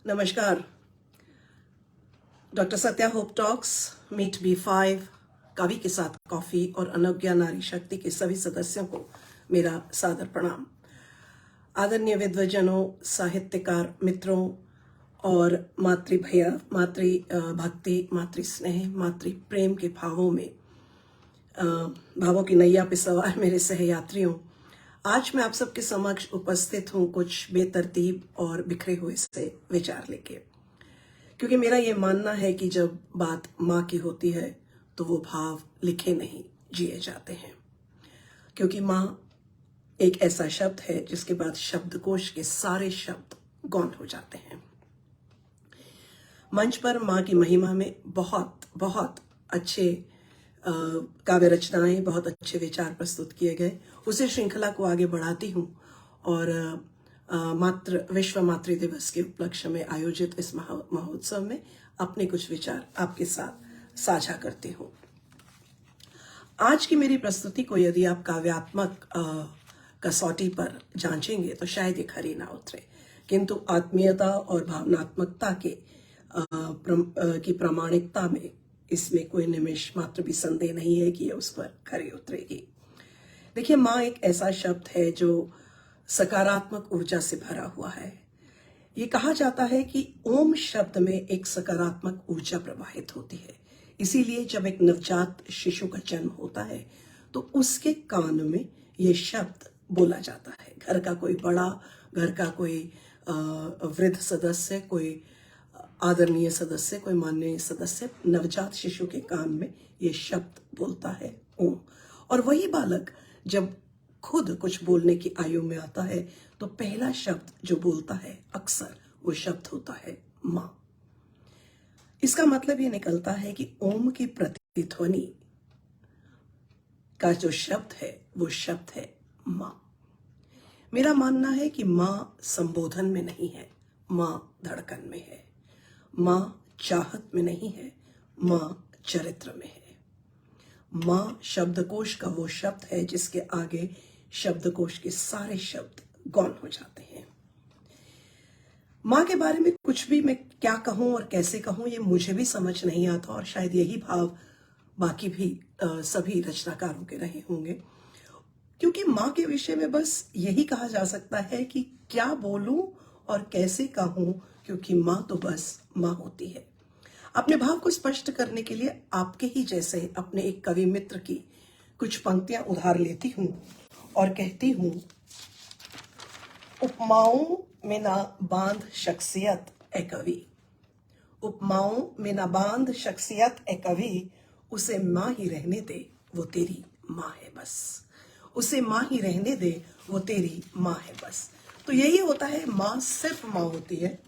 नमस्कार। Doctor Satya hope talks, meet B5, कावी के साथ कॉफी और अनज्ञा नारी शक्ति के सभी सदस्यों को मेरा सादर प्रणाम। आदरणीय विद्वजनों, साहित्यकार मित्रों और मातृ भैया, मातृ भक्ति, मातृ स्नेह, मातृ प्रेम के भावों की नैया पे सवार मेरे सहयात्रियों, आज मैं आप सबके समक्ष उपस्थित हूं कुछ बेतरतीब और बिखरे हुए से विचार लेके, क्योंकि मेरा ये मानना है कि जब बात माँ की होती है तो वो भाव लिखे नहीं जिए जाते हैं, क्योंकि माँ एक ऐसा शब्द है जिसके बाद शब्दकोश के सारे शब्द गौण हो जाते हैं। मंच पर माँ की महिमा में बहुत बहुत अच्छे काव्य रचनाएं, बहुत अच्छे विचार प्रस्तुत किए गए। उसी श्रृंखला को आगे बढ़ाती हूँ और विश्व मातृ दिवस के उपलक्ष्य में आयोजित इस महोत्सव में अपने कुछ विचार आपके साथ साझा करती हूँ। आज की मेरी प्रस्तुति को यदि आप काव्यात्मक कसौटी पर जांचेंगे तो शायद ये खरी ना उतरे, किंतु आत्मीयता और भावनात्मकता की प्रामाणिकता में इसमें कोई निमिष मात्र भी संदेह नहीं है कि ये उस पर खरी उतरेगी। देखिए, माँ एक ऐसा शब्द है जो सकारात्मक ऊर्जा से भरा हुआ है। ये कहा जाता है कि ओम शब्द में एक सकारात्मक ऊर्जा प्रवाहित होती है। इसीलिए जब एक नवजात शिशु का जन्म होता है तो उसके कान में ये शब्द बोला जाता है। घर का कोई बड़ा, घर का कोई वृद्ध सदस्य, कोई आदरणीय सदस्य, कोई माननीय सदस्य नवजात शिशु के कान में ये शब्द बोलता है ओम। और वही बालक जब खुद कुछ बोलने की आयु में आता है तो पहला शब्द जो बोलता है अक्सर वो शब्द होता है माँ। इसका मतलब ये निकलता है कि ओम की प्रतिध्वनि का जो शब्द है वो शब्द है माँ। मेरा मानना है कि माँ संबोधन में नहीं है, माँ धड़कन में है। माँ चाहत में नहीं है, माँ चरित्र में है। माँ शब्दकोश का वो शब्द है जिसके आगे शब्दकोश के सारे शब्द गौण हो जाते हैं। माँ के बारे में कुछ भी मैं क्या कहूँ और कैसे कहूँ ये मुझे भी समझ नहीं आता, और शायद यही भाव बाकी भी सभी रचनाकारों के रहे होंगे, क्योंकि माँ के विषय में बस यही कहा जा सकता है कि क्या बोलूं और कैसे कहूं, क्योंकि माँ तो बस माँ होती है। अपने भाव को स्पष्ट करने के लिए आपके ही जैसे अपने एक कवि मित्र की कुछ पंक्तियां उधार लेती हूं और कहती हूं, उपमाओं में ना बांध शख्सियत ए कवि, उपमाओं में ना बांध शख्सियत ए कवि, उसे माँ ही रहने दे वो तेरी माँ है बस, उसे माँ ही रहने दे वो तेरी माँ है बस। तो यही होता है, माँ सिर्फ माँ होती है।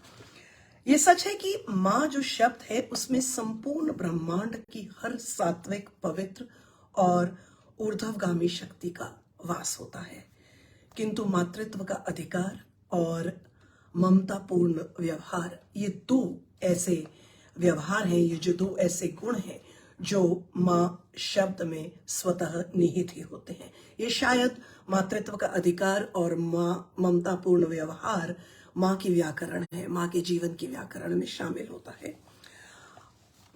ये सच है कि माँ जो शब्द है उसमें संपूर्ण ब्रह्मांड की हर सात्विक, पवित्र और ऊर्ध्वगामी शक्ति का वास होता है, किंतु मातृत्व का अधिकार और ममतापूर्ण व्यवहार, ये दो ऐसे व्यवहार हैं, ये जो दो ऐसे गुण हैं जो माँ शब्द में स्वतः निहित ही होते हैं। ये शायद मातृत्व का अधिकार और माँ ममतापूर्ण व्यवहार माँ की व्याकरण है, माँ के जीवन की व्याकरण में शामिल होता है।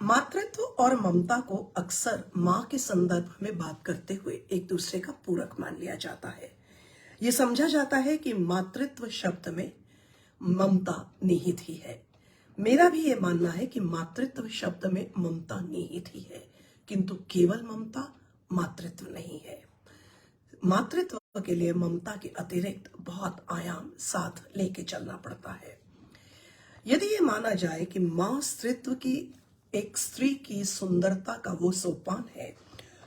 मातृत्व और ममता को अक्सर माँ के संदर्भ में बात करते हुए एक दूसरे का पूरक मान लिया जाता है। ये समझा जाता है कि मातृत्व शब्द में ममता निहित ही है। मेरा भी ये मानना है कि मातृत्व शब्द में ममता निहित ही है, किंतु केवल ममता मातृत्व नहीं है। मातृत्व के लिए ममता के अतिरिक्त बहुत आयाम साथ लेके चलना पड़ता है। यदि ये माना जाए कि माँ स्त्रीत्व की, एक स्त्री की सुंदरता का वो सोपान है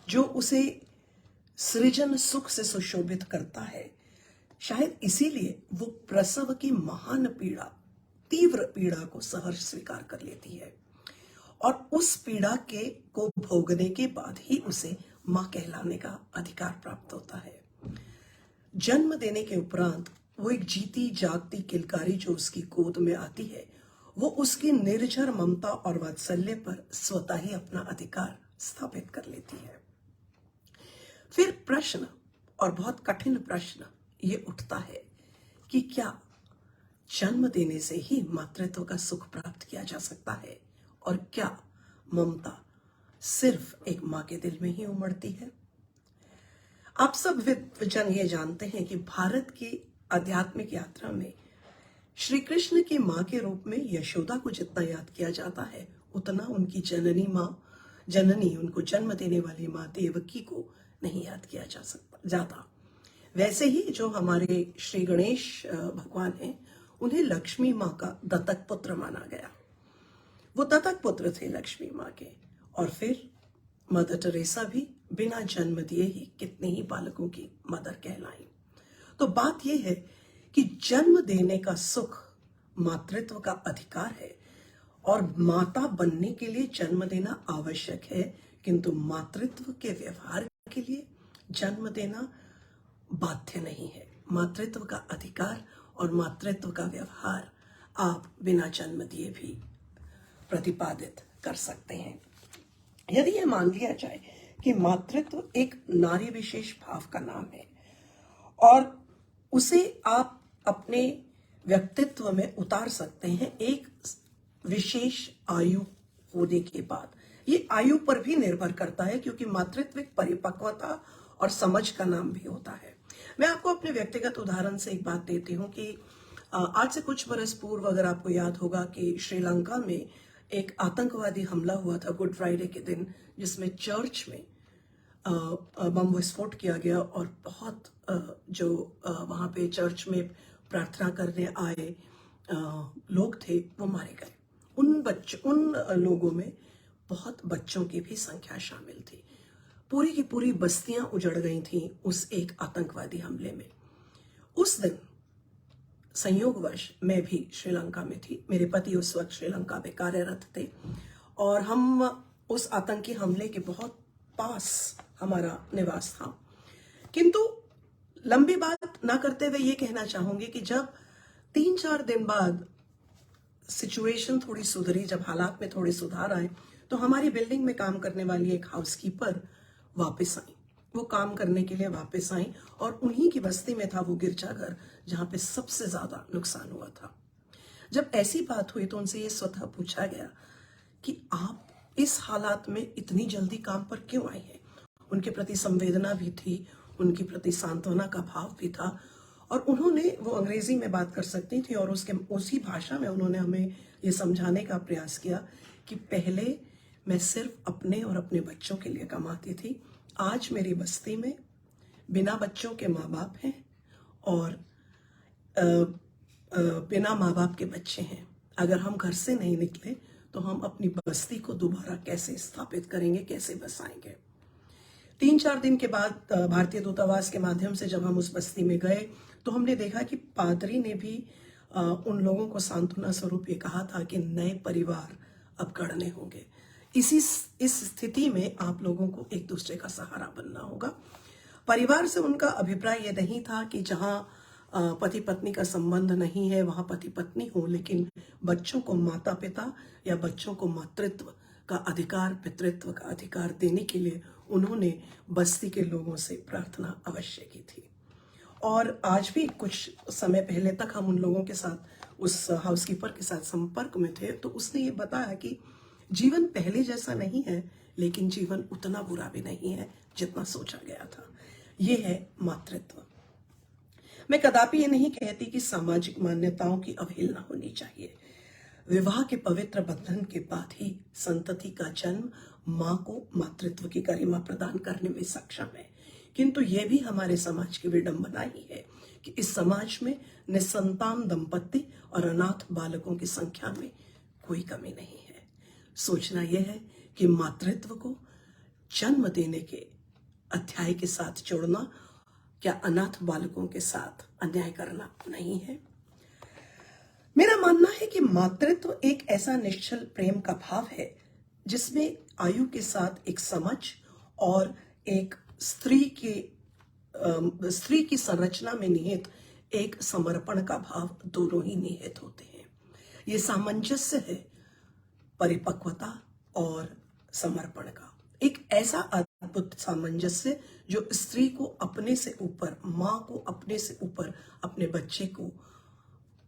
जो उसे सृजन सुख से सुशोभित करता है, शायद इसीलिए वो प्रसव की महान पीड़ा, तीव्र पीड़ा को सहर्ष स्वीकार कर लेती है और उस पीड़ा को भोगने के बाद ही उसे माँ कहलाने का अधिकार प्राप्त होता है। जन्म देने के उपरांत वो एक जीती जागती किलकारी जो उसकी गोद में आती है, वो उसकी निर्झर ममता और वात्सल्य पर स्वतः ही अपना अधिकार स्थापित कर लेती है। फिर प्रश्न, और बहुत कठिन प्रश्न, ये उठता है कि क्या जन्म देने से ही मातृत्व का सुख प्राप्त किया जा सकता है? और क्या ममता सिर्फ एक मां के दिल में ही उमड़ती है? आप सब विद्वजन ये जानते हैं कि भारत की आध्यात्मिक यात्रा में श्री कृष्ण की मां के रूप में यशोदा को जितना याद किया जाता है, उतना उनकी जननी उनको जन्म देने वाली मां देवकी को नहीं याद किया जाता। वैसे ही जो हमारे श्री गणेश भगवान हैं, उन्हें लक्ष्मी मां का दत्तक पुत्र माना गया। वो दत्तक पुत्र थे लक्ष्मी मां के। और फिर मदर टेरेसा भी बिना जन्म दिए ही कितने ही बालकों की मदर कहलाई। तो बात यह है कि जन्म देने का सुख मातृत्व का अधिकार है और माता बनने के लिए जन्म देना आवश्यक है, किंतु मातृत्व के व्यवहार के लिए जन्म देना बाध्य नहीं है। मातृत्व का अधिकार और मातृत्व का व्यवहार आप बिना जन्म दिए भी प्रतिपादित कर सकते हैं। यदि यह मान लिया जाए कि मातृत्व एक नारी विशेष भाव का नाम है और उसे आप अपने व्यक्तित्व में उतार सकते हैं एक विशेष आयु होने के बाद, ये आयु पर भी निर्भर करता है, क्योंकि मातृत्व एक परिपक्वता और समझ का नाम भी होता है। मैं आपको अपने व्यक्तिगत उदाहरण से एक बात देती हूँ कि आज से कुछ बरस पूर्व, अगर आपको याद होगा कि श्रीलंका में एक आतंकवादी हमला हुआ था गुड फ्राइडे के दिन, जिसमें चर्च में बम विस्फोट किया गया और बहुत जो वहाँ पे चर्च में प्रार्थना करने आए लोग थे वो मारे गए। उन लोगों में बहुत बच्चों की भी संख्या शामिल थी। पूरी की पूरी बस्तियां उजड़ गई थी उस एक आतंकवादी हमले में। उस दिन संयोगवश मैं भी श्रीलंका में थी। मेरे पति उस वक्त श्रीलंका में कार्यरत थे और हम उस आतंकी हमले के बहुत पास हमारा निवास था। किंतु लंबी बात ना करते हुए ये कहना चाहूंगी कि जब 3-4 दिन बाद सिचुएशन थोड़ी सुधरी, जब हालात में थोड़ी सुधार आए, तो हमारी बिल्डिंग में काम करने वाली एक हाउसकीपर वापस आई। वो काम करने के लिए वापस आई और उन्हीं की बस्ती में था वो गिरजाघर जहां पे सबसे ज्यादा नुकसान हुआ था। जब ऐसी बात हुई तो उनसे ये स्वतः पूछा गया कि आप इस हालात में इतनी जल्दी काम पर क्यों आए हैं। उनके प्रति संवेदना भी थी, उनके प्रति सांत्वना का भाव भी था और उन्होंने, वो अंग्रेजी में बात कर सकती थी और उसी भाषा में उन्होंने हमें ये समझाने का प्रयास किया कि पहले मैं सिर्फ अपने और अपने बच्चों के लिए कमाती थी, आज मेरी बस्ती में बिना बच्चों के माँ बाप हैं और बिना माँ बाप के बच्चे हैं। अगर हम घर से नहीं निकले तो हम अपनी बस्ती को दोबारा कैसे स्थापित करेंगे, कैसे बसाएंगे। 3-4 दिन के बाद भारतीय दूतावास के माध्यम से जब हम उस बस्ती में गए तो हमने देखा कि पादरी ने भी उन लोगों को सांत्वना स्वरूप ये कहा था कि नए परिवार अब गढ़ने होंगे। इस स्थिति में आप लोगों को एक दूसरे का सहारा बनना होगा। परिवार से उनका अभिप्राय यह नहीं था कि जहां पति पत्नी का संबंध नहीं है वहां पति पत्नी हो, लेकिन बच्चों को माता पिता या बच्चों को मातृत्व का अधिकार, पितृत्व का अधिकार देने के लिए उन्होंने बस्ती के लोगों से प्रार्थना अवश्य की थी। और आज भी कुछ समय पहले तक हम उन लोगों के साथ, उस हाउसकीपर के साथ संपर्क में थे, तो उसने ये बताया कि जीवन पहले जैसा नहीं है, लेकिन जीवन उतना बुरा भी नहीं है जितना सोचा गया था। ये है मातृत्व। मैं कदापि ये नहीं कहती कि सामाजिक मान्यताओं की अवहेलना होनी चाहिए। विवाह के पवित्र बंधन के बाद ही संतति का जन्म मां को मातृत्व की गरिमा प्रदान करने में सक्षम है, किंतु यह भी हमारे समाज की विडंबना ही है कि इस समाज में निसंतान दंपत्ति और अनाथ बालकों की संख्या में कोई कमी नहीं है। सोचना यह है कि मातृत्व को जन्म देने के अध्याय के साथ जोड़ना क्या अनाथ बालकों के साथ अन्याय करना नहीं है। मेरा मानना है कि मातृत्व एक ऐसा निश्चल प्रेम का भाव है जिसमें आयु के साथ एक समझ और एक स्त्री की संरचना में निहित एक समर्पण का भाव दोनों ही निहित होते हैं। ये सामंजस्य है परिपक्वता और समर्पण का, एक ऐसा अद्भुत सामंजस्य जो स्त्री को अपने से ऊपर, मां को अपने से ऊपर अपने बच्चे को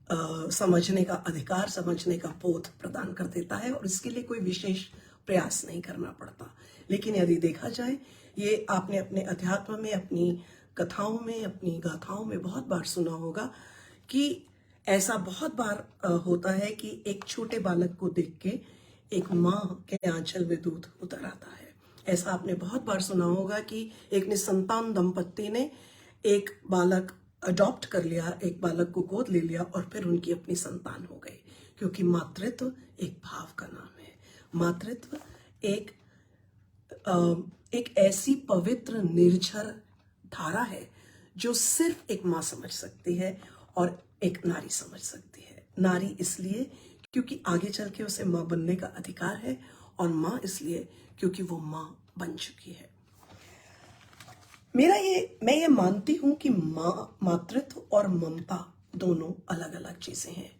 समझने का अधिकार, समझने का बोध प्रदान कर देता है और इसके लिए कोई विशेष प्रयास नहीं करना पड़ता। लेकिन यदि देखा जाए, ये आपने अपने अध्यात्म में, अपनी कथाओं में, अपनी गाथाओं में बहुत बार सुना होगा कि ऐसा बहुत बार होता है कि एक छोटे बालक को देख के एक माँ के आंचल में दूध उतर आता है। ऐसा आपने बहुत बार सुना होगा कि एक निसंतान दंपत्ति ने एक बालक अडॉप्ट कर लिया, एक बालक को गोद ले लिया और फिर उनकी अपनी संतान हो गई, क्योंकि मातृत्व एक भाव का नाम है। मातृत्व एक ऐसी पवित्र निर्झर धारा है जो सिर्फ एक माँ समझ सकती है और एक नारी समझ सकती है। नारी इसलिए क्योंकि आगे चल के उसे माँ बनने का अधिकार है, और माँ इसलिए क्योंकि वो माँ बन चुकी है। मैं ये मानती हूं कि मातृत्व और ममता दोनों अलग अलग चीजें हैं।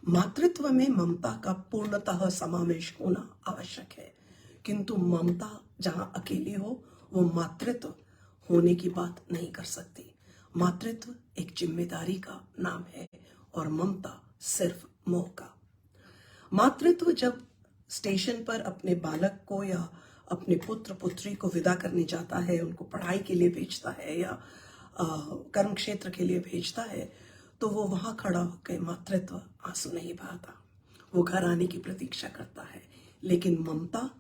मातृत्व में ममता का पूर्णतः समावेश होना आवश्यक है, किंतु ममता जहां अकेली हो वो मातृत्व होने की बात नहीं कर सकती। मातृत्व एक जिम्मेदारी का नाम है और ममता सिर्फ मोह का। मातृत्व जब स्टेशन पर अपने बालक को या अपने पुत्र पुत्री को विदा करने जाता है, उनको पढ़ाई के लिए भेजता है या कर्म क्षेत्र के लिए भेजता है, तो वो वहां खड़ा होकर मातृत्व आंसू नहीं बहाता, वो घर आने की प्रतीक्षा करता है। लेकिन ममता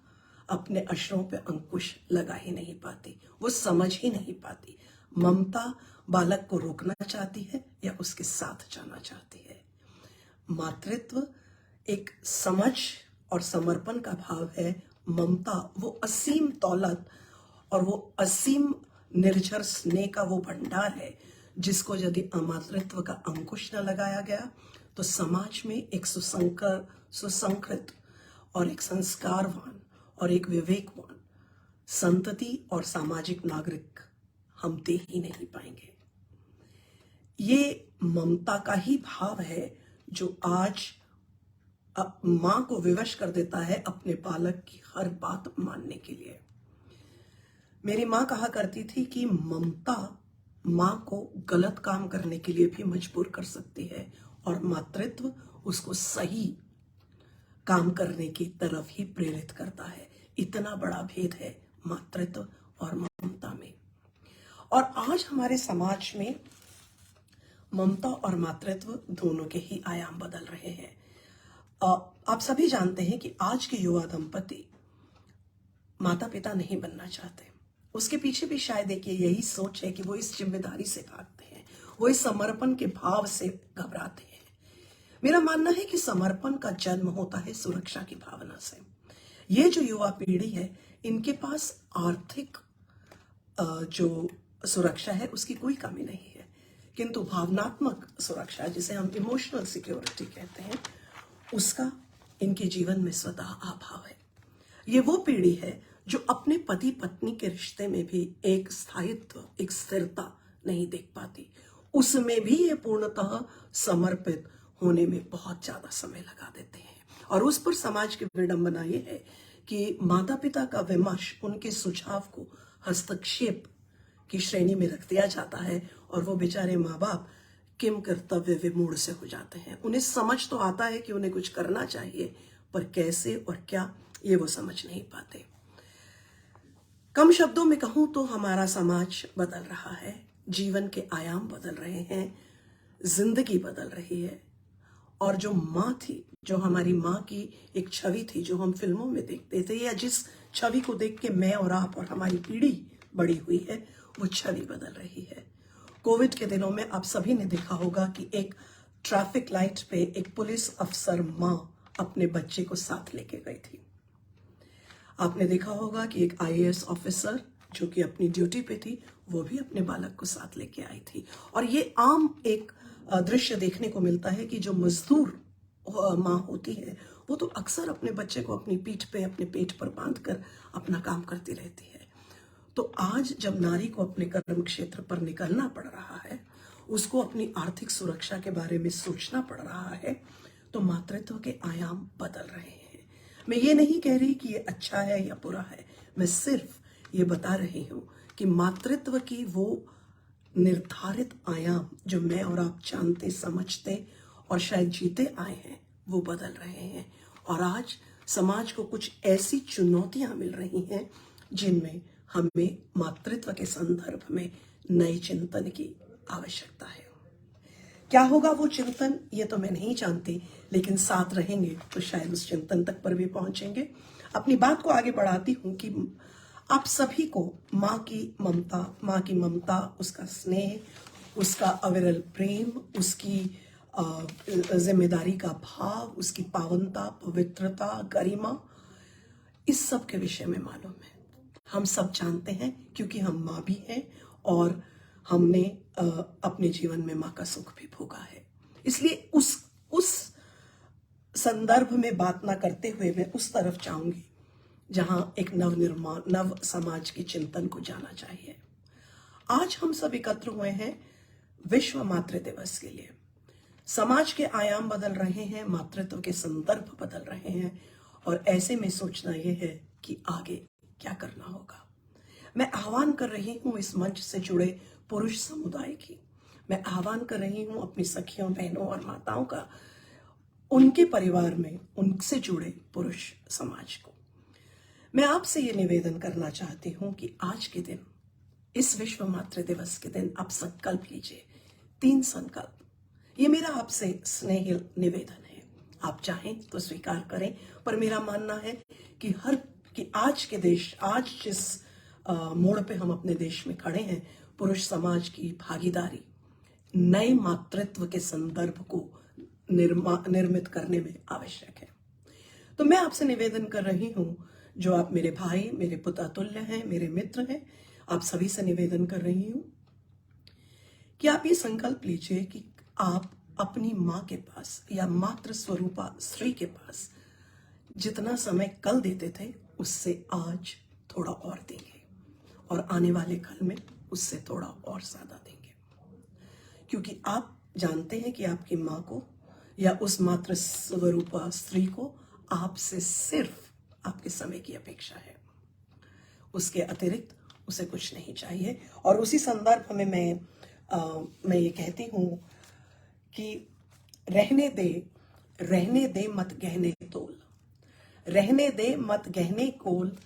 अपने अश्रों पे अंकुश लगा ही नहीं पाती, वो समझ ही नहीं पाती। ममता बालक को रोकना चाहती है या उसके साथ जाना चाहती है। मातृत्व एक समझ और समर्पण का भाव है। ममता वो असीम दौलत और वो असीम निर्झर स्नेह का वो भंडार है जिसको यदि अमातृत्व का अंकुश न लगाया गया तो समाज में एक सुसंकृत और एक संस्कारवान और एक विवेकवान संतति और सामाजिक नागरिक हम दे ही नहीं पाएंगे। ये ममता का ही भाव है जो आज मां को विवश कर देता है अपने बालक की हर बात मानने के लिए। मेरी मां कहा करती थी कि ममता मां को गलत काम करने के लिए भी मजबूर कर सकती है और मातृत्व उसको सही काम करने की तरफ ही प्रेरित करता है। इतना बड़ा भेद है मातृत्व और ममता में। और आज हमारे समाज में ममता और मातृत्व दोनों के ही आयाम बदल रहे हैं। आप सभी जानते हैं कि आज के युवा दंपति माता पिता नहीं बनना चाहते। उसके पीछे भी शायद एक यही सोच है कि वो इस जिम्मेदारी से भागते हैं, वो इस समर्पण के भाव से घबराते हैं। मेरा मानना है कि समर्पण का जन्म होता है सुरक्षा की भावना से। ये जो युवा पीढ़ी है, इनके पास आर्थिक जो सुरक्षा है उसकी कोई कमी नहीं है, किंतु भावनात्मक सुरक्षा, जिसे हम इमोशनल सिक्योरिटी कहते हैं, उसका इनके जीवन में स्वतः अभाव है। ये वो पीढ़ी है जो अपने पति पत्नी के रिश्ते में भी एक स्थायित्व, एक स्थिरता नहीं देख पाती। उसमें भी ये पूर्णतः समर्पित होने में बहुत ज्यादा समय लगा देते हैं। और उस पर समाज की विडंबना ये है कि माता पिता का विमर्श, उनके सुझाव को हस्तक्षेप की श्रेणी में रख दिया जाता है और वो बेचारे माँ बाप किम कर्तव्य विमूढ़ से हो जाते हैं। उन्हें समझ तो आता है कि उन्हें कुछ करना चाहिए, पर कैसे और क्या ये वो समझ नहीं पाते। कम शब्दों में कहूं तो हमारा समाज बदल रहा है, जीवन के आयाम बदल रहे हैं, जिंदगी बदल रही है। और जो माँ थी, जो हमारी माँ की एक छवि थी, जो हम फिल्मों में देखते थे, या जिस छवि को देख के मैं और आप और हमारी पीढ़ी बड़ी हुई है, वो छवि बदल रही है। कोविड के दिनों में आप सभी ने देखा होगा कि एक ट्रैफिक लाइट पे एक पुलिस अफसर माँ अपने बच्चे को साथ लेके गई थी। आपने देखा होगा कि एक आईएएस ऑफिसर जो कि अपनी ड्यूटी पे थी, वो भी अपने बालक को साथ लेके आई थी। और ये आम एक दृश्य देखने को मिलता है कि जो मजदूर माँ होती है, वो तो अक्सर अपने बच्चे को अपनी पीठ पे, अपने पेट पर बांधकर अपना काम करती रहती है। तो आज जब नारी को अपने कर्म क्षेत्र पर निकलना पड़ रहा है, उसको अपनी आर्थिक सुरक्षा के बारे में सोचना पड़ रहा है, तो मातृत्व के आयाम बदल रहे हैं। मैं ये नहीं कह रही कि ये अच्छा है या बुरा है, मैं सिर्फ ये बता रही हूँ कि मातृत्व की वो निर्धारित आयाम जो मैं और आप जानते, समझते और शायद जीते आए हैं वो बदल रहे हैं। और आज समाज को कुछ ऐसी चुनौतियां मिल रही हैं जिनमें हमें मातृत्व के संदर्भ में नए चिंतन की आवश्यकता है। क्या होगा वो चिंतन ये तो मैं नहीं जानती, लेकिन साथ रहेंगे तो शायद उस चिंतन तक पर भी पहुंचेंगे। अपनी बात को आगे बढ़ाती हूं कि आप सभी को माँ की ममता, उसका स्नेह, उसका अविरल प्रेम, उसकी जिम्मेदारी का भाव, उसकी पावनता, पवित्रता, गरिमा, इस सब के विषय में मालूम है। हम सब जानते हैं क्योंकि हम माँ भी हैं और हमने अपने जीवन में माँ का सुख भी भोगा है। इसलिए उस संदर्भ में बात ना करते हुए मैं उस तरफ चाहूंगी जहां एक नव समाज के चिंतन को जाना चाहिए। आज हम सब एकत्र हुए हैं विश्व मातृ दिवस के लिए। समाज के आयाम बदल रहे हैं, मातृत्व के संदर्भ बदल रहे हैं और ऐसे में सोचना यह है कि आगे क्या करना होगा। मैं आह्वान कर रही हूं इस मंच से जुड़े पुरुष समुदाय की, मैं आह्वान कर रही हूं अपनी सखियों, बहनों और माताओं का, उनके परिवार में उनसे जुड़े पुरुष समाज को मैं आपसे ये निवेदन करना चाहती हूं कि आज के दिन, इस विश्व मातृ दिवस के दिन आप संकल्प लीजिए, 3 संकल्प। ये मेरा आपसे स्नेह निवेदन है, आप चाहें तो स्वीकार करें, पर मेरा मानना है कि आज के देश, आज जिस मोड़ पे हम अपने देश में खड़े हैं, पुरुष समाज की भागीदारी नए मातृत्व के संदर्भ को निर्मित करने में आवश्यक है। तो मैं आपसे निवेदन कर रही हूं, जो आप मेरे भाई, मेरे पुत्र तुल्य हैं, मेरे मित्र हैं, आप सभी से निवेदन कर रही हूं कि आप ये संकल्प लीजिए कि आप अपनी माँ के पास या मातृ स्वरूपा स्त्री के पास जितना समय कल देते थे उससे आज थोड़ा और देंगे और आने वाले कल में उससे थोड़ा और ज्यादा देंगे, क्योंकि आप जानते हैं कि आपकी माँ को या उस मातृ स्वरूपा स्त्री को आपसे सिर्फ आपके समय की अपेक्षा है, उसके अतिरिक्त उसे कुछ नहीं चाहिए। और उसी संदर्भ में मैं ये कहती हूं कि रहने दे मत गहने तोल, रहने दे मत गहने कोल,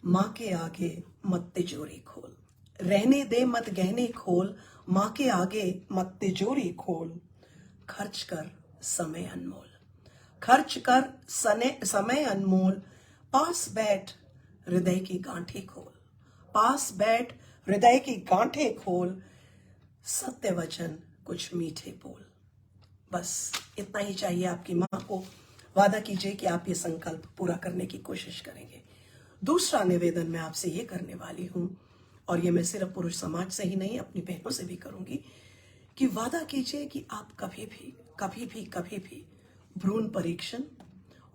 माँ के आगे मत तिजोरी खोल, रहने दे मत गहने खोल, माँ के आगे मत तिजोरी खोल, खर्च कर समय अनमोल, खर्च कर समय अनमोल, पास बैठ हृदय की गांठें खोल, पास बैठ हृदय की गांठें खोल, सत्य वचन कुछ मीठे बोल। बस इतना ही चाहिए आपकी माँ को। वादा कीजिए कि आप ये संकल्प पूरा करने की कोशिश करेंगे। दूसरा निवेदन मैं आपसे ये करने वाली हूं, और ये मैं सिर्फ पुरुष समाज से ही नहीं, अपनी बहनों से भी करूंगी, कि वादा कीजिए कि आप कभी भी भ्रूण परीक्षण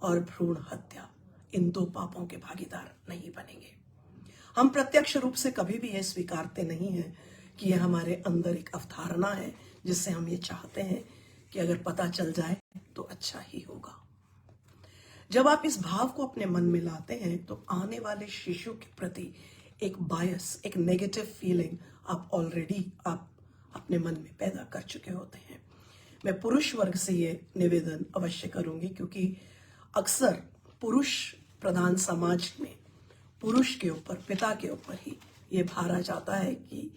और भ्रूण हत्या, इन 2 पापों के भागीदार नहीं बनेंगे। हम प्रत्यक्ष रूप से कभी भी यह स्वीकारते नहीं हैं कि यह हमारे अंदर एक अवधारणा है जिससे हम ये चाहते हैं कि अगर पता चल जाए तो अच्छा ही होगा। जब आप इस भाव को अपने मन में लाते हैं तो आने वाले शिशु के प्रति एक बायस, एक नेगेटिव फीलिंग आप अपने मन में पैदा कर चुके होते हैं। मैं पुरुष वर्ग से ये निवेदन अवश्य करूंगी, क्योंकि अक्सर पुरुष प्रधान समाज में पुरुष के ऊपर, पिता के ऊपर ही ये भार आ जाता है कि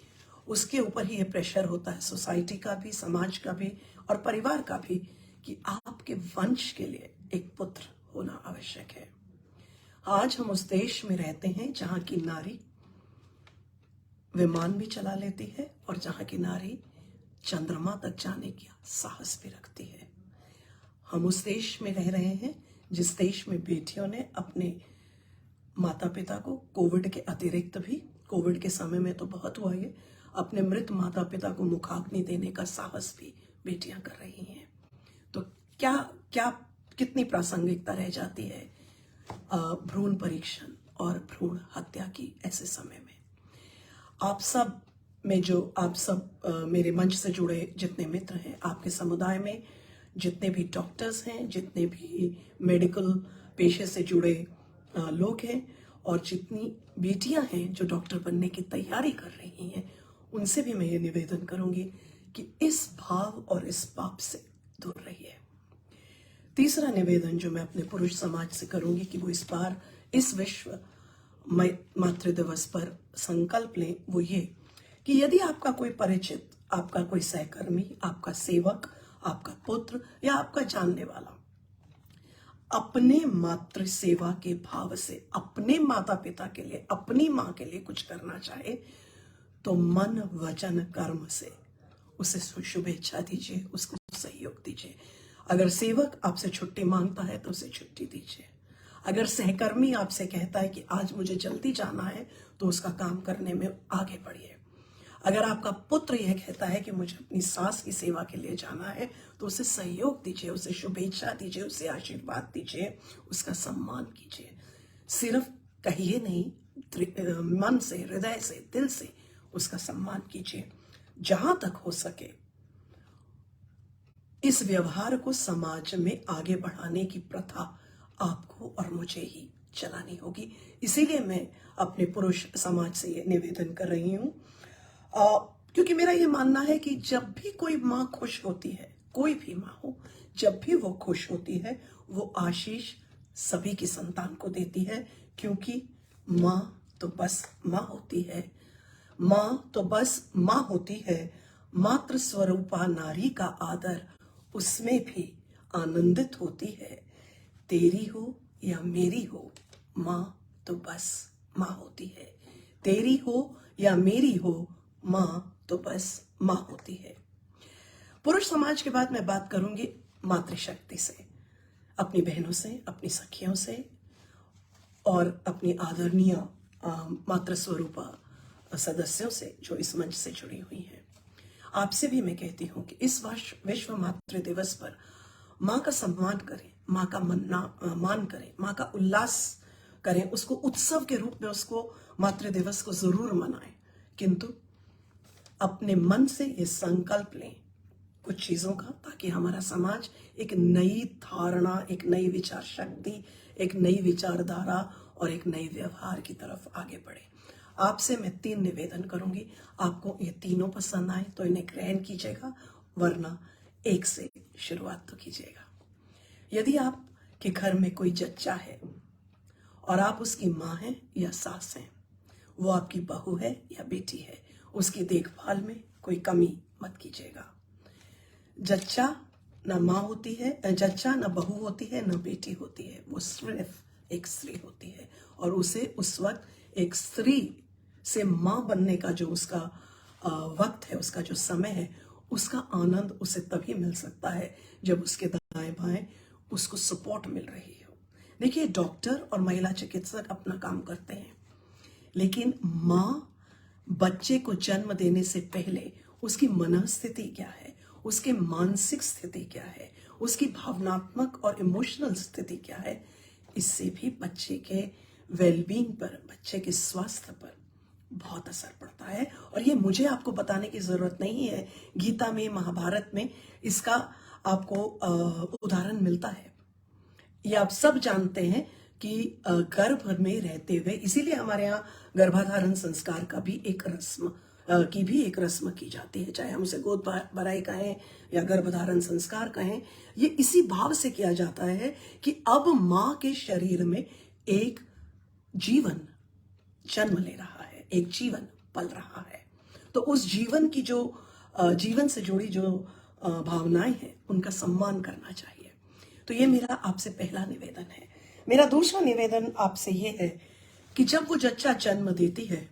उसके ऊपर ही ये प्रेशर होता है, सोसाइटी का भी, समाज का भी और परिवार का भी, कि आपके वंश के लिए एक पुत्र होना आवश्यक है। आज हम उस देश में रहते हैं जहां की नारी विमान भी चला लेती है और जहां की नारी चंद्रमा तक जाने का साहस भी रखती है। हम उस देश में रह रहे हैं जिस देश में बेटियों ने अपने माता पिता को कोविड के अतिरिक्त भी, कोविड के समय में तो बहुत हुआ ये, अपने मृत माता पिता को मुखाग्नि देने का साहस भी बेटियां कर रही हैं। तो क्या कितनी प्रासंगिकता रह जाती है भ्रूण परीक्षण और भ्रूण हत्या की ऐसे समय में। आप सब मेरे मंच से जुड़े जितने मित्र हैं, आपके समुदाय में जितने भी डॉक्टर्स हैं, जितने भी मेडिकल पेशे से जुड़े लोग हैं और जितनी बेटियां हैं जो डॉक्टर बनने की तैयारी कर रही हैं, उनसे भी मैं ये निवेदन करूंगी कि इस भाव और इस पाप से दूर रहिए। तीसरा निवेदन जो मैं अपने पुरुष समाज से करूंगी कि वो इस बार इस विश्व मातृ दिवस पर संकल्प लें, वो ये कि यदि आपका कोई परिचित, आपका कोई सहकर्मी, आपका सेवक, आपका पुत्र या आपका जानने वाला अपने मातृ सेवा के भाव से अपने माता पिता के लिए, अपनी मां के लिए कुछ करना चाहे तो मन वचन कर्म से उसे शुभेच्छा दीजिए, उसको सहयोग दीजिए। अगर सेवक आपसे छुट्टी मांगता है तो उसे छुट्टी दीजिए। अगर सहकर्मी आपसे कहता है कि आज मुझे जल्दी जाना है तो उसका काम करने में आगे बढ़िए। अगर आपका पुत्र यह कहता है कि मुझे अपनी सास की सेवा के लिए जाना है तो उसे सहयोग दीजिए, उसे शुभेच्छा दीजिए, उसे आशीर्वाद दीजिए, उसका सम्मान कीजिए। सिर्फ कहिए नहीं, मन से, हृदय से, दिल से उसका सम्मान कीजिए। जहां तक हो सके इस व्यवहार को समाज में आगे बढ़ाने की प्रथा आपको और मुझे ही चलानी होगी। इसीलिए मैं अपने पुरुष समाज से ये निवेदन कर रही हूं, क्योंकि मेरा ये मानना है कि जब भी कोई माँ खुश होती है, कोई भी माँ हो, जब भी वो खुश होती है वो आशीष सभी की संतान को देती है, क्योंकि माँ तो बस माँ होती है। माँ तो बस माँ होती है। मातृ स्वरूपा नारी का आदर उसमें भी आनंदित होती है। तेरी हो या मेरी हो, माँ तो बस माँ होती है। तेरी हो या मेरी हो, माँ तो बस माँ होती है। पुरुष समाज के बाद मैं बात करूंगी मातृशक्ति से, अपनी बहनों से, अपनी सखियों से और अपनी आदरणीय मातृ स्वरूपा सदस्यों से जो इस मंच से जुड़ी हुई हैं। आपसे भी मैं कहती हूं कि इस वर्ष विश्व मातृ दिवस पर माँ का सम्मान करें, माँ का मान करें, माँ का उल्लास करें, उसको उत्सव के रूप में उसको मातृ दिवस को जरूर मनाएं, किंतु अपने मन से ये संकल्प लें कुछ चीजों का, ताकि हमारा समाज एक नई धारणा, एक नई विचार शक्ति, एक नई विचारधारा और एक नई व्यवहार की तरफ आगे बढ़े। आपसे मैं 3 निवेदन करूंगी। आपको ये तीनों पसंद आए तो इन्हें ग्रहण कीजिएगा, वरना 1 से शुरुआत तो कीजिएगा। यदि आपके घर में कोई जच्चा है और आप उसकी माँ हैं या सास हैं, वो आपकी बहू है या बेटी है, उसकी देखभाल में कोई कमी मत कीजिएगा। जच्चा न माँ होती है, जच्चा न बहू होती है, न बेटी होती है, वो सिर्फ एक स्त्री होती है और उसे उस वक्त एक स्त्री से माँ बनने का जो उसका वक्त है, उसका जो समय है, उसका आनंद उसे तभी मिल सकता है जब उसके दाएं बाएं उसको सपोर्ट मिल रही हो। देखिए, डॉक्टर और महिला चिकित्सक अपना काम करते हैं, लेकिन माँ बच्चे को जन्म देने से पहले उसकी मनस्थिति क्या है, उसके मानसिक स्थिति क्या है, उसकी भावनात्मक और इमोशनल स्थिति क्या है, इससे भी बच्चे के वेलबींग पर, बच्चे के स्वास्थ्य पर बहुत असर पड़ता है। और ये मुझे आपको बताने की जरूरत नहीं है, गीता में, महाभारत में इसका आपको उदाहरण मिलता है। ये आप सब जानते हैं कि गर्भ में रहते हुए, इसीलिए हमारे यहाँ गर्भाधारण संस्कार का भी एक रस्म की जाती है, चाहे हम उसे गोद भराई कहें या गर्भधारण संस्कार कहें। ये इसी भाव से किया जाता है कि अब माँ के शरीर में एक जीवन जन्म ले रहा है, एक जीवन पल रहा है, तो उस जीवन की जो जीवन से जुड़ी जो भावनाएं हैं उनका सम्मान करना चाहिए। तो ये मेरा आपसे पहला निवेदन है। मेरा दूसरा निवेदन आपसे ये है कि जब वो जच्चा जन्म देती है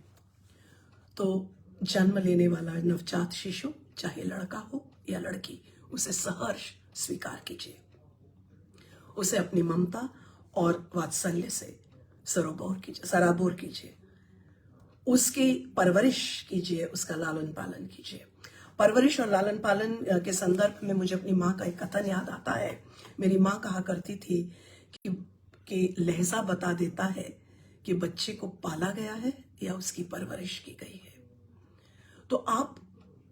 तो जन्म लेने वाला नवजात शिशु, चाहे लड़का हो या लड़की, उसे सहर्ष स्वीकार कीजिए, उसे अपनी ममता और वात्सल्य से सराबोर कीजिए, उसकी परवरिश कीजिए, उसका लालन पालन कीजिए। परवरिश और लालन पालन के संदर्भ में मुझे अपनी माँ का एक कथन याद आता है। मेरी माँ कहा करती थी कि लहजा बता देता है कि बच्चे को पाला गया है या उसकी परवरिश की गई है। तो आप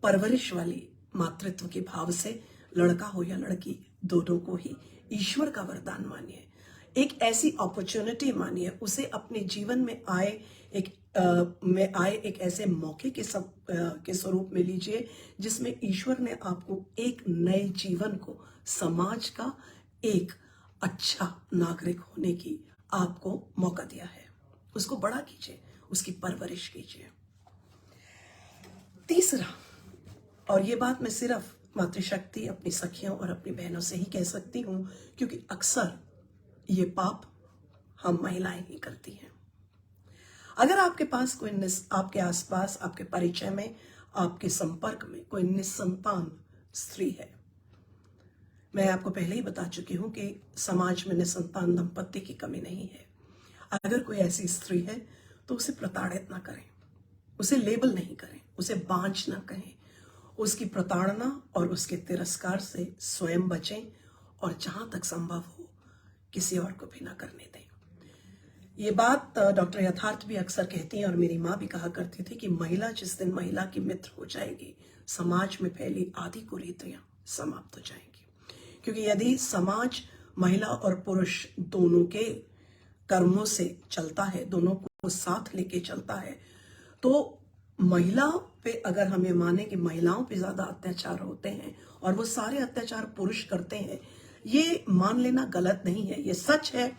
परवरिश वाली मातृत्व के भाव से लड़का हो या लड़की, दोनों को ही ईश्वर का वरदान मानिए। एक ऐसी अपॉर्चुनिटी मानिए, उसे अपने जीवन में आए एक ऐसे मौके के स्वरूप में लीजिए जिसमें ईश्वर ने आपको एक नए जीवन को, समाज का एक अच्छा नागरिक होने की आपको मौका दिया है। उसको बड़ा कीजिए, उसकी परवरिश कीजिए। तीसरा, और ये बात मैं सिर्फ मातृशक्ति, अपनी सखियों और अपनी बहनों से ही कह सकती हूं, क्योंकि अक्सर ये पाप हम महिलाएं ही करती हैं। अगर आपके पास कोई आपके आसपास, आपके परिचय में, आपके संपर्क में कोई निसंतान स्त्री है, मैं आपको पहले ही बता चुकी हूं कि समाज में निसंतान दंपत्ति की कमी नहीं है। अगर कोई ऐसी स्त्री है तो उसे प्रताड़ित ना करें, उसे लेबल नहीं करें, उसे बांझ ना कहें। उसकी प्रताड़ना और उसके तिरस्कार से स्वयं बचें और जहां तक संभव हो किसी और को भी ना करने दें। ये बात डॉक्टर यथार्थ भी अक्सर कहती हैं और मेरी माँ भी कहा करती थी कि महिला जिस दिन महिला की मित्र हो जाएगी, समाज में फैली आदि कुरीतियां समाप्त हो जाएंगी। क्योंकि यदि समाज महिला और पुरुष दोनों के कर्मों से चलता है, दोनों को साथ लेके चलता है, तो महिला पे अगर हमें माने कि महिलाओं पे ज्यादा अत्याचार होते हैं और वो सारे अत्याचार पुरुष करते हैं, ये मान लेना गलत नहीं है। ये सच है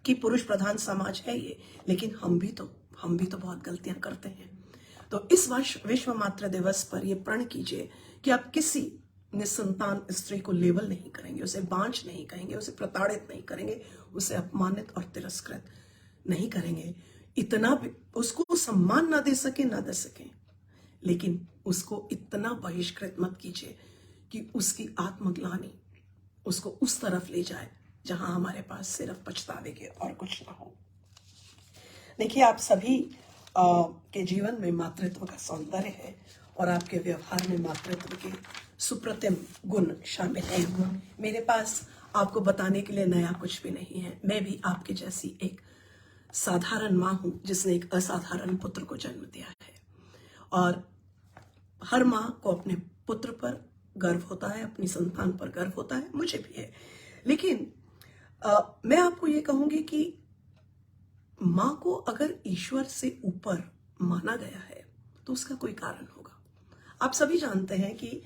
कि पुरुष प्रधान समाज है ये, लेकिन हम भी तो बहुत गलतियां करते हैं। तो इस वर्ष विश्व मातृ दिवस पर यह प्रण कीजिए कि आप किसी निसंतान स्त्री को लेबल नहीं करेंगे, उसे बांझ नहीं कहेंगे, उसे प्रताड़ित नहीं करेंगे, उसे अपमानित और तिरस्कृत नहीं करेंगे। इतना भी उसको सम्मान ना दे सके, लेकिन उसको इतना बहिष्कृत मत कीजिए कि उसकी आत्मग्लानि उसको उस तरफ ले जाए जहां हमारे पास सिर्फ पछतावे के और कुछ ना हो। देखिए, आप सभी के जीवन में मातृत्व का सौंदर्य है और आपके व्यवहार में मातृत्व के सुप्रतिम गुण शामिल हैं। मेरे पास आपको बताने के लिए नया कुछ भी नहीं है। मैं भी आपके जैसी एक साधारण माँ हूं जिसने एक असाधारण पुत्र को जन्म दिया है, और हर माँ को अपने पुत्र पर गर्व होता है, अपनी संतान पर गर्व होता है, मुझे भी है। लेकिन मैं आपको ये कहूंगी कि माँ को अगर ईश्वर से ऊपर माना गया है तो उसका कोई कारण होगा। आप सभी जानते हैं कि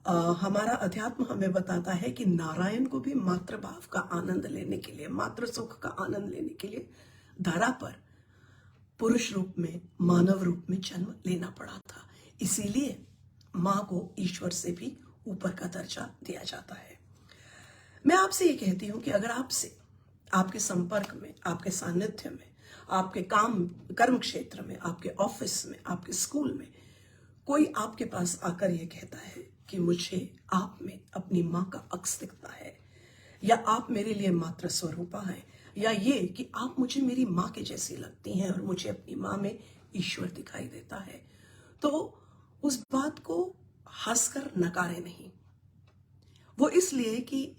हमारा अध्यात्म हमें बताता है कि नारायण को भी मातृभाव का आनंद लेने के लिए, मातृ सुख का आनंद लेने के लिए धरा पर पुरुष रूप में, मानव रूप में जन्म लेना पड़ा था। इसीलिए माँ को ईश्वर से भी ऊपर का दर्जा दिया जाता है। मैं आपसे ये कहती हूं कि अगर आपसे, आपके संपर्क में, आपके सानिध्य में, आपके कर्म क्षेत्र में, आपके ऑफिस में, आपके स्कूल में कोई आपके पास आकर ये कहता है कि मुझे आप में अपनी माँ का अक्स दिखता है, या आप मेरे लिए मातृ स्वरूपा हैं, या ये कि आप मुझे मेरी माँ के जैसी लगती हैं और मुझे अपनी माँ में ईश्वर दिखाई देता है, तो उस बात को हंसकर नकारे नहीं। वो इसलिए कि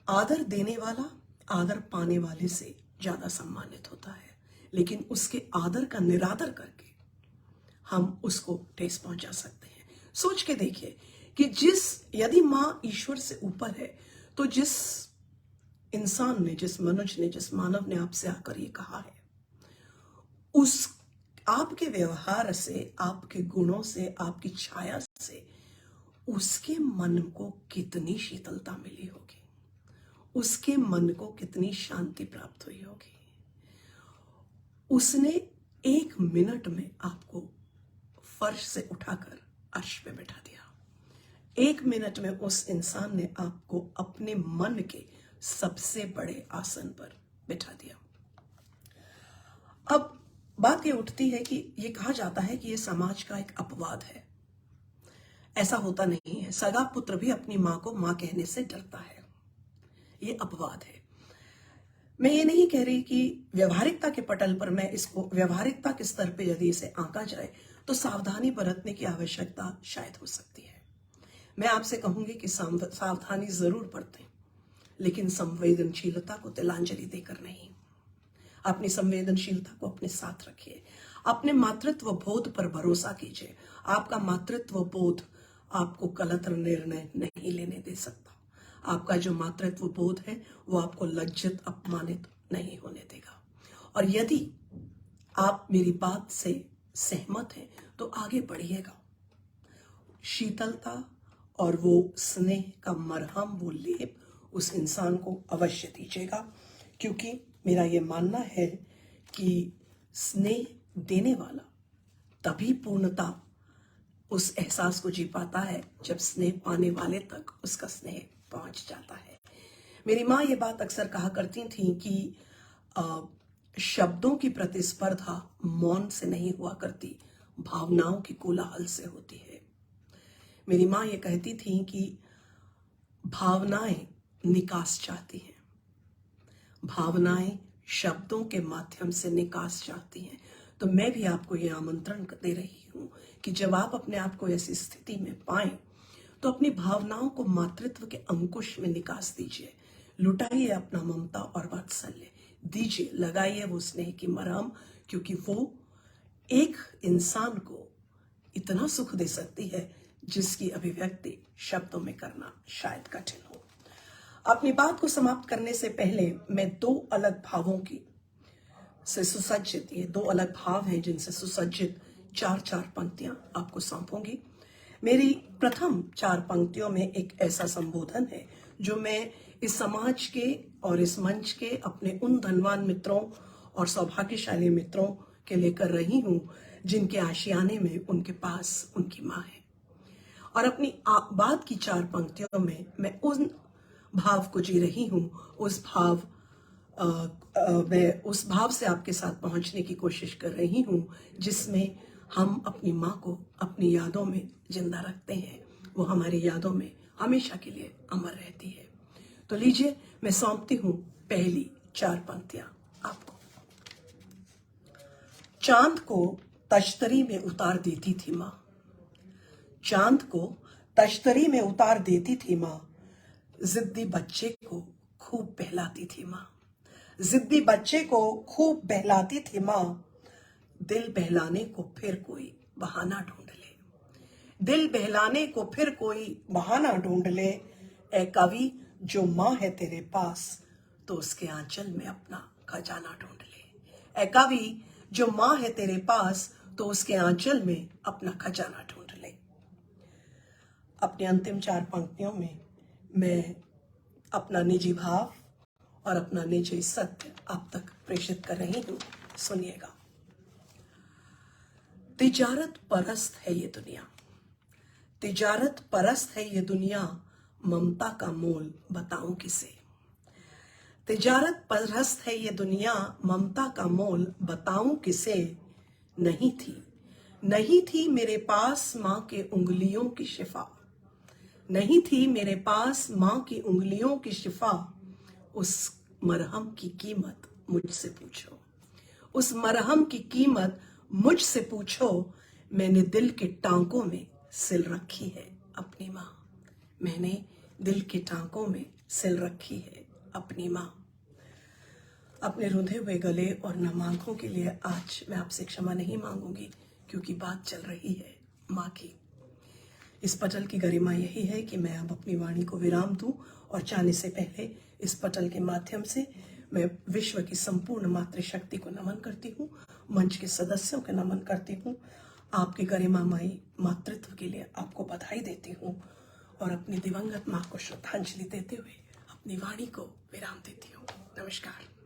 आदर देने वाला आदर पाने वाले से ज्यादा सम्मानित होता है, लेकिन उसके आदर का निरादर करके हम उसको ठेस पहुंचा सकते हैं। सोच के देखिए कि यदि माँ ईश्वर से ऊपर है, तो जिस इंसान ने, जिस मनुष्य ने, जिस मानव ने आपसे आकर ये कहा है, उस आपके व्यवहार से, आपके गुणों से, आपकी छाया से उसके मन को कितनी शीतलता मिली होगी, उसके मन को कितनी शांति प्राप्त हुई होगी। उसने 1 मिनट में आपको फर्श से उठाकर अर्श पे बैठा दिया। 1 मिनट में उस इंसान ने आपको अपने मन के सबसे बड़े आसन पर बैठा दिया। अब बात ये उठती है कि ये कहा जाता है कि ये समाज का एक अपवाद है। ऐसा होता नहीं है। सगा पुत्र भी अपनी मां को मां कहने से डरता है। ये अपवाद है। मैं ये नहीं कह रही कि व्यवहारिकता के पटल पर मैं इसको, व्यवहारिकता के स्तर पे यदि इसे आंका जाए तो सावधानी बरतने की आवश्यकता शायद हो सकती है। मैं आपसे कहूंगी कि सावधानी जरूर बरतें, लेकिन संवेदनशीलता को तिलांजलि देकर नहीं। अपनी संवेदनशीलता को अपने साथ रखिए। अपने मातृत्व बोध पर भरोसा कीजिए। आपका मातृत्व बोध आपको गलत निर्णय नहीं लेने दे सकता। आपका जो मातृत्व बोध है वो आपको लज्जित अपमानित नहीं होने देगा। और यदि आप मेरी बात से सहमत हैं तो आगे बढ़िएगा। शीतलता और वो स्नेह का मरहम, वो लेप उस इंसान को अवश्य दीजिएगा, क्योंकि मेरा ये मानना है कि स्नेह देने वाला तभी पूर्णता उस एहसास को जी पाता है जब स्नेह पाने वाले तक उसका स्नेह पहुंच जाता है। मेरी माँ ये बात अक्सर कहा करती थी कि शब्दों की प्रतिस्पर्धा मौन से नहीं हुआ करती, भावनाओं की कोलाहल से होती है। मेरी माँ ये कहती थी कि भावनाएं निकास चाहती हैं, भावनाएं शब्दों के माध्यम से निकास चाहती हैं। तो मैं भी आपको ये आमंत्रण दे रही हूं कि जब आप अपने आप को ऐसी स्थिति में पाएं तो अपनी भावनाओं को मातृत्व के अंकुश में निकास दीजिए, लुटाइए अपना ममता और वात्सल्य दीजिए, लगाइए वो स्नेह की मरहम, क्योंकि वो एक इंसान को इतना सुख दे सकती है जिसकी अभिव्यक्ति शब्दों में करना शायद कठिन हो। अपनी बात को समाप्त करने से पहले मैं दो अलग भावों की से सुसज्जित, ये दो अलग भाव हैं जिनसे सुसज्जित चार पंक्तियां आपको सौंपूंगी। मेरी प्रथम 4 पंक्तियों में एक ऐसा संबोधन है जो मैं इस समाज के और इस मंच के अपने उन धनवान मित्रों और सौभाग्यशाली मित्रों के लिए कर रही हूं जिनके आशियाने में उनके पास उनकी माँ है। और अपनी बात की 4 पंक्तियों में मैं उन भाव को जी रही हूं, मैं उस भाव से आपके साथ पहुंचने की कोशिश कर रही हूं जिसमें हम अपनी माँ को अपनी यादों में जिंदा रखते हैं, वो हमारी यादों में हमेशा के लिए अमर रहती है। तो लीजिए मैं सौंपती हूं पहली 4 पंक्तियां आपको। चांद को तश्तरी में उतार देती थी माँ, चांद को तश्तरी में उतार देती थी माँ, जिद्दी बच्चे को खूब बहलाती थी माँ, जिद्दी बच्चे को खूब बहलाती थी माँ, दिल बहलाने को फिर कोई बहाना ढूंढ ले, दिल बहलाने को फिर कोई बहाना ढूंढ ले, ए कवि जो माँ है तेरे पास तो उसके आंचल में अपना खजाना ढूंढ ले, ए कवि जो माँ है तेरे पास तो उसके आंचल में अपना खजाना ढूंढ ले। अपने अंतिम 4 पंक्तियों में मैं अपना निजी भाव और अपना निजी सत्य आप तक प्रेषित कर रही हूं, सुनिएगा। तिजारत परस्त है ये दुनिया, तिजारत परस्त है ये दुनिया, ममता का मोल बताऊं किसे, तिजारत परस्त है ये दुनिया, ममता का मोल बताऊं किसे, नहीं थी मेरे पास माँ के उंगलियों की शिफा, नहीं थी मेरे पास माँ की उंगलियों की शिफा, उस मरहम की कीमत मुझसे पूछो, उस मरहम की कीमत मुझसे पूछो, मैंने दिल के टांकों में सिल रखी है अपनी माँ, मैंने दिल के टांकों में सिल रखी है अपनी माँ। अपने रुंधे हुए गले और नम आंखों के लिए आज मैं आपसे क्षमा नहीं मांगूंगी, क्योंकि बात चल रही है माँ की। इस पटल की गरिमा यही है कि मैं अब अपनी वाणी को विराम दूं और जाने से पहले इस पटल के माध्यम से मैं विश्व की संपूर्ण मातृशक्ति को नमन करती हूँ, मंच के सदस्यों को नमन करती हूँ, आपके गरिमामयी मातृत्व के लिए आपको बधाई देती हूँ और अपनी दिवंगत माँ को श्रद्धांजलि देते हुए अपनी वाणी को विराम देती हूँ। नमस्कार।